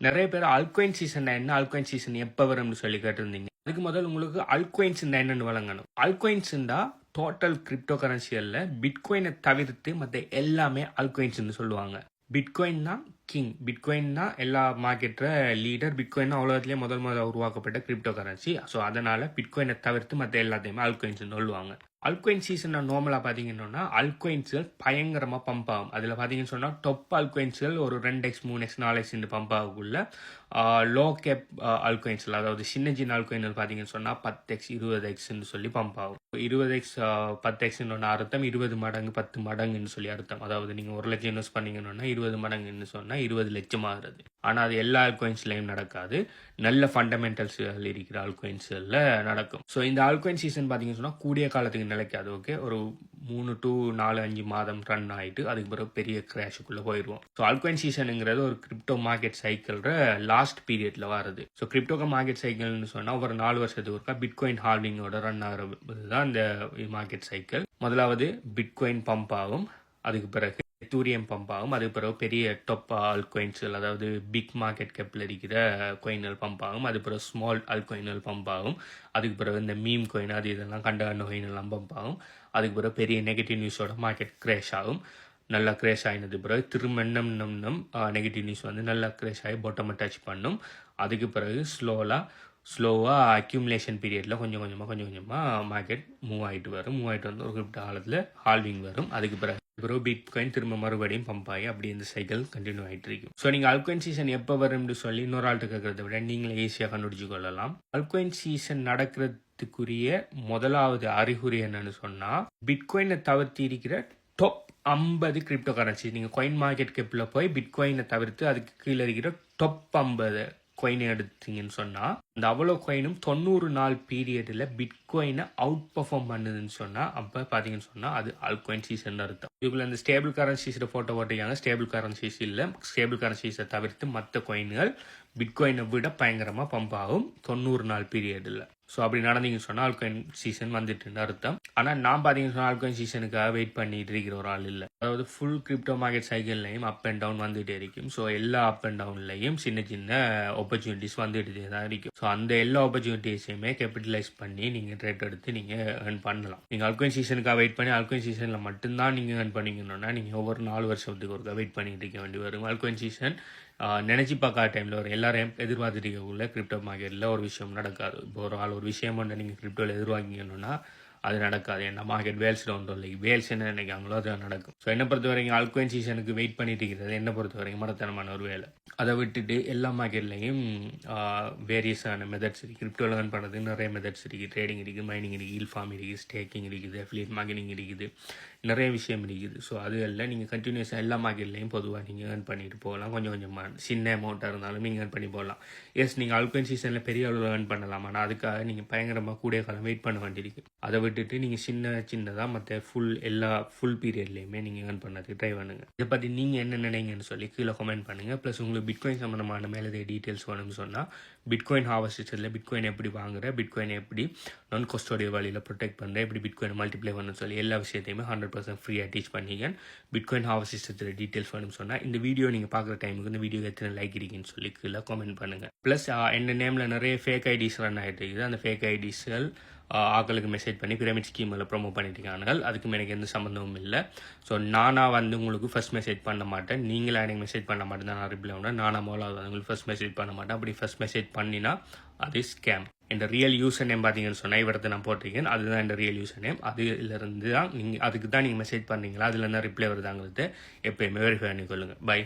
நிறைய பேர் அல்கோயின் சீசன் என்ன, அல்கோயின் சீசன் எப்போ வரும்னு சொல்லி கேட்டிருந்தீங்க. அதுக்கு முதல் உங்களுக்கு அல்கோயின்ஸ் என்னன்னு வழங்கணும். அல்கோயின்ஸ்ண்டா டோட்டல் கிரிப்டோ கரன்சியல்ல பிட்காயினை தவிர்த்து மற்ற எல்லாமே அல்கோயின்ஸ்னு சொல்லுவாங்க. பிட்காயின் தான் கிங், பிட்காயின் தான் எல்லா மார்க்கெட்ல லீடர், பிட்காயின் தான் உலகத்திலேயே முதல் உருவாக்கப்பட்ட கிரிப்டோ கரன்சி. ஸோ அதனால பிட்காயினை தவிர்த்து மற்ற எல்லாத்தையுமே அல்கோயின்ஸ் சொல்லுவாங்க. அல்கோயின் சீசன் நார்மலாக பார்த்தீங்கன்னா அல்கோயின்ஸ்கள் பயங்கரமாக பம்ப் ஆகும். அதில் பார்த்தீங்கன்னு சொன்னால் டொப் அல்கோயின்ஸ்கள் ஒரு 2x 3x 4x பம்ப் ஆகக்குள்ள லோ கேப் அல்கோயின்ஸ்கள், அதாவது சின்ன அல்கோயின்கள் பார்த்தீங்கன்னு சொன்னால் 10x 20xன்னு சொல்லி பம்ப் ஆகும். 20x 10xன்னு அர்த்தம் 20 மடங்கு 10 மடங்குன்னு சொல்லி அர்த்தம். அதாவது நீங்கள் 1 லட்சம் இன்வெஸ்ட் பண்ணீங்கன்னா 20 மடங்குன்னு சொன்னால் 20 லட்சம் ஆகுறது. ஆனால் அது எல்லா அல்கோயின்ஸ்லையும் நடக்காது. நல்ல ஃபண்டமெண்டல்ஸ்கள் இருக்கிற அல்கோயின்ஸ்ல நடக்கும். ஸோ இந்த அல்கோயின் சீசன் பார்த்தீங்கன்னு சொன்னால் கூடிய காலத்துக்கு நிலைக்காது. ஓகே, ஒரு 3 to 4-5 மாதம் ரன் ஆகிட்டு அதுக்கு பிறகு பெரிய கிராஷுக்குள்ளே போயிடுவோம். ஸோ அல்கோயின் சீசனுங்கிறது ஒரு கிரிப்டோ மார்க்கெட் சைக்கிள்ற லாஸ்ட் பீரியட்ல வருது. ஸோ கிரிப்டோ மார்க்கெட் சைக்கிள்னு சொன்னால் ஒரு 4 வருஷத்துக்கு ஒருக்கா பிட்காயின் ஹால்விங்கோட ரன் ஆகிறது தான் இந்த மார்க்கெட் சைக்கிள். முதலாவது பிட்காயின் பம்ப் ஆகும், அதுக்கு பிறகு எத்தூரியம் பம்ப் ஆகும், அதுக்கு பிறகு பெரிய டொப் அல்கோயின்ஸ்கள், அதாவது பிக் மார்க்கெட் கேப்பில் இருக்கிற கோயின்கள் பம்ப் ஆகும், அது பிறகு ஸ்மால் அல்கோயின்கள் பம்ப் ஆகும், அதுக்கு பிறகு இந்த மீம் கோயின் அது இதெல்லாம் கண்ட கோயின் எல்லாம் பம்ப் ஆகும், அதுக்கு பிறகு பெரிய நெகட்டிவ் நியூஸோட மார்க்கெட் கிரேஷ் ஆகும். நல்லா கிரேஷ் ஆகினது பிறகு திரும்ப நெகட்டிவ் நியூஸ் வந்து நல்லா கிரேஷ் ஆகி பாட்டமை டச் பண்ணும். அதுக்கு பிறகு ஸ்லோவாக அக்யூமுலேஷன் பீரியடில் கொஞ்சம் கொஞ்சமாக மார்க்கெட் மூவ் ஆகிட்டு வந்து ஒரு குறிப்பிட்ட காலத்தில் ஹால்விங் வரும். அதுக்கு பிறகு பிட்காயின் திரும்ப மறுபடியும் பம்ப் ஆகி அப்படி இந்த சைக்கிள் கண்டினியூ ஆகிட்டு இருக்கும். ஸோ நீங்கள் அல்கோயின் சீசன் எப்போ வரும்னு சொல்லி இன்னொரு ஆள்கிட்ட கேட்கறத விட நீங்களே ஈஸியாக கண்டுபிடிச்சு கொள்ளலாம். அல்கோயின் சீசன் நடக்கிறதுக்குரிய முதலாவது அறிகுறி என்னன்னு சொன்னால், பிட்காயினை தவிர்த்து இருக்கிற டாப் 50 கிரிப்டோ கரன்சி. நீங்கள் காயின் மார்க்கெட் கேப்பில் போய் பிட்காயினை தவிர்த்து அதுக்கு கீழே இருக்கிற டாப் 50 கோயினை எடுத்தீங்கன்னு சொன்னால், இந்த அவ்வளோ கோயினும் 90 நாள் பீரியடில் பிட்காயினை அவுட் பர்ஃபார்ம் பண்ணுதுன்னு சொன்னால், அப்போ பார்த்தீங்கன்னு சொன்னால் அது அல்கோயின் சீசன் அர்த்தம். இதுக்குள்ள இந்த ஸ்டேபிள் கரன்சிஸோட ஃபோட்டோ போட்டிருக்காங்க. ஸ்டேபிள் கரன்சிஸ் இல்லை, ஸ்டேபிள் கரன்சிஸை தவிர்த்து மற்ற கோயின்கள் பிட்காயினை விட பயங்கரமாக பம்ப் ஆகும் 90 நாள் பீரியடில். ஸோ அப்படி நடந்தீங்கன்னு சொன்னால் அல்கோயின் சீசன் வந்துட்டுன்னு அர்த்தம். ஆனால் நான் பார்த்தீங்கன்னு சொன்னால் அல்கோயின் சீசனுக்காக வெயிட் பண்ணிட்டு இருக்கிற ஒரு ஆள் இல்லை. அதாவது ஃபுல் கிரிப்டோ மார்க்கெட் சைக்கிள்லையும் அப் அண்ட் டவுன் வந்துகிட்டே இருக்கும். ஸோ எல்லா அப் அண்ட் டவுன்லையும் சின்ன ஆப்பர்ச்சுனிட்டிஸ் வந்துட்டு தான் இருக்கும். ஸோ அந்த எல்லா ஆப்பர்ச்சுனிட்டிஸையுமே கேபிட்டலைஸ் பண்ணி நீங்கள் ட்ரேட் எடுத்து நீங்கள் ஏர்ன் பண்ணலாம். நீங்கள் அல்கோயின் சீசனுக்காக வெயிட் பண்ணி அல்கோயின் சீசனில் மட்டும்தான் நீங்கள் ஏர்ன் பண்ணிக்கணும்னா நீங்கள் ஒவ்வொரு 4 வருஷத்துக்கு ஒருக்கா வெயிட் பண்ணிட்டு இருக்க வேண்டி வரும். அல்கோயின் சீசன் நினச்சி பார்க்காத டைமில் வரும். எல்லாரையும் எதிர்பார்த்துட்டு கிரிப்டோ மார்க்கெட்டில் ஒரு விஷயம் நடக்காது. இப்போ ஒரு ஆள் ஒரு விஷயம் ஒன்று நீங்கள் கிரிப்டோவில் எதிர்பார்க்கணும்னா அது நடக்காது. ஏன்னா மார்க்கெட் வேல்ஸ் டவுன் இல்லை, வேல்ஸ் என்ன நினைக்காங்களோ அது நடக்கும். ஸோ என்னை பொறுத்த வரைக்கும் அல்கோயின் சீசனுக்கு வெயிட் பண்ணிட்டு இருக்கிறது என்னை பொறுத்த வரைக்கும் மரத்தனமான ஒரு வேலை. அதை விட்டுட்டு எல்லா மார்க்கெட்லையும் வேரியஸான மெத்தட்ஸ் இருக்குது. கிரிப்டோவில் ஏர்ன் பண்ணுறது நிறைய மெத்தட்ஸ் இருக்குது. ட்ரேடிங் இருக்குது, மைனிங் இருக்குது, ஈல் ஃபார்ம் இருக்குது, ஸ்டேக்கிங் இருக்குது, அஃபிலியேட் மார்க்கெட்டிங் இருக்குது, நிறைய விஷயம் இருக்குது. ஸோ அது எல்லாம் நீங்கள் கண்டினியூஸாக எல்லா மார்க்கெட்லையும் பொதுவாக நீங்கள் ஏர்ன் பண்ணிட்டு போகலாம். கொஞ்சமாக சின்ன அமௌண்ட்டாக இருந்தாலும் நீங்கள் ஏர்ன் பண்ணி போகலாம். எஸ், நீங்கள் அல்கோயின் சீசனில் பெரிய அளவில் ஏர்ன் பண்ணலாம். ஆனால் அதுக்காக நீங்கள் பயங்கரமாக கூடிய காலம் வெயிட் பண்ண வேண்டியிருக்கு. அதை விட்டுட்டு நீங்கள் சின்னதாக மற்ற ஃபுல் பீரியட்லேயுமே நீங்கள் ஏர்ன் பண்ணதுக்கு ட்ரை பண்ணுங்கள். இதை பற்றி நீங்கள் என்ன நினைங்கன்னு சொல்லி கீழே கமெண்ட் பண்ணுங்கள். ப்ளஸ் உங்களுக்கு பிட்காயின் சம்மந்தமான மேலே டீட்டெயில்ஸ் வேணும்னு சொன்னால் பிட்காயின் ஹார்வெஸ்டரில் பிட்காயின் எப்படி வாங்குற, பிட்காயின் எப்படி நான் கஸ்டோடிய வழியில் ப்ரொடெக்ட் பண்ணுறேன், எப்படி பிட்காயின் மல்டிப்ளை பண்ணணும்னு சொல்லி எல்லா விஷயத்தையுமே 100% ஃப்ரீயாக டீச் பண்ணிங்க. பிட்காயின் ஹார்வெஸ்டரில் டீட்டெயில்ஸ் வேணும்னு சொன்னால் இந்த வீடியோ நீங்கள் பார்க்குற டைமுக்கு இந்த வீடியோ எத்தனை லைக் இருக்குன்னு சொல்லி கீழே கமெண்ட் பண்ணுங்கள். ப்ளஸ் என் நேமில் நிறைய ஃபேக் ஐடிஸ் ரன் ஆகிட்டு இருக்குது. அந்த ஃபேக் ஐடிஸ்கள் ஆக்களுக்கு மெசேஜ் பண்ணி பிரமிட் ஸ்கீமில் ப்ரொமோட் பண்ணியிருக்காங்க. அதுக்கும் எனக்கு எந்த சம்மந்தமும் இல்லை. ஸோ நானாக உங்களுக்கு ஃபர்ஸ்ட் மெசேஜ் பண்ண மாட்டேன், நீங்களே எனக்கு மெசேஜ் பண்ண மாட்டேன். நான் ரிப்ளை பண்ணேன், நானாக முதலாவது உங்களுக்கு ஃபர்ஸ்ட் மெசேஜ் பண்ண மாட்டேன். அப்படி ஃபர்ஸ்ட் மெசேஜ் பண்ணினா அது ஸ்கேம். இந்த ரியல் யூசர் நேம் பார்த்தீங்கன்னு சொன்னால் இவரத்தை நான் போட்டிருக்கேன், அதுதான் இந்த ரியல் யூசர் நேம். அதுலேருந்து தான் நீங்கள் அதுக்கு தான் நீங்கள் மெசேஜ் பண்ணுறீங்களா, அதுலேருந்து தான் ரிப்ளை வருதாங்கிறது எப்போயுமே வெரிஃபை பண்ணிக்கொள்ளுங்கள். பை.